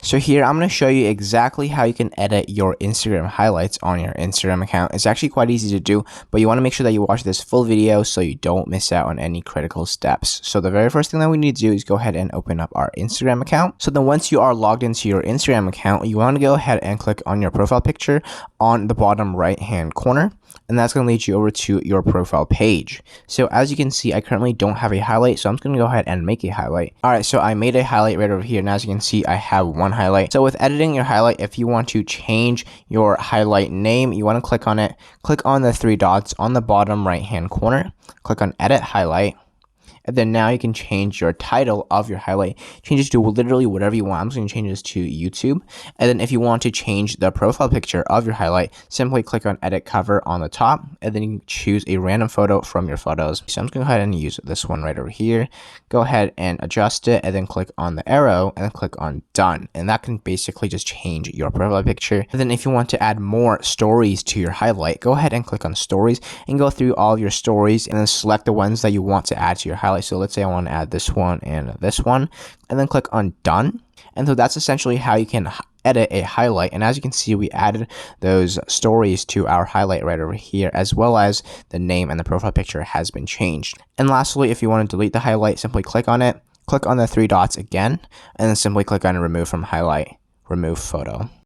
So here I'm going to show you exactly how you can edit your Instagram highlights on your Instagram account. It's actually quite easy to do, but you want to make sure that you watch this full video so you don't miss out on any critical steps. So the very first thing that we need to do is go ahead and open up our Instagram account. So then once you are logged into your Instagram account, you want to go ahead and click on your profile picture on the bottom right hand corner, and that's going to lead you over to your profile page. So as you can see, I currently don't have a highlight, so I'm just going to go ahead and make a highlight. All right, so I made a highlight right over here, and as you can see, I have one highlight. So with editing your highlight, if you want to change your highlight name, you want to click on it, click on the three dots on the bottom right hand corner, click on edit highlight. And then now you can change your title of your highlight. Change it to literally whatever you want. I'm just going to change this to YouTube. And then if you want to change the profile picture of your highlight, simply click on edit cover on the top. And then you can choose a random photo from your photos. So I'm just going to go ahead and use this one right over here. Go ahead and adjust it, and then click on the arrow and then click on done. And that can basically just change your profile picture. And then if you want to add more stories to your highlight, go ahead and click on stories and go through all of your stories and then select the ones that you want to add to your highlight. So let's say I want to add this one, and then click on done. And so that's essentially how you can edit a highlight. And as you can see, we added those stories to our highlight right over here, as well as the name and the profile picture has been changed. And lastly, if you want to delete the highlight, simply click on it, click on the three dots again, and then simply click on remove from highlight, remove photo.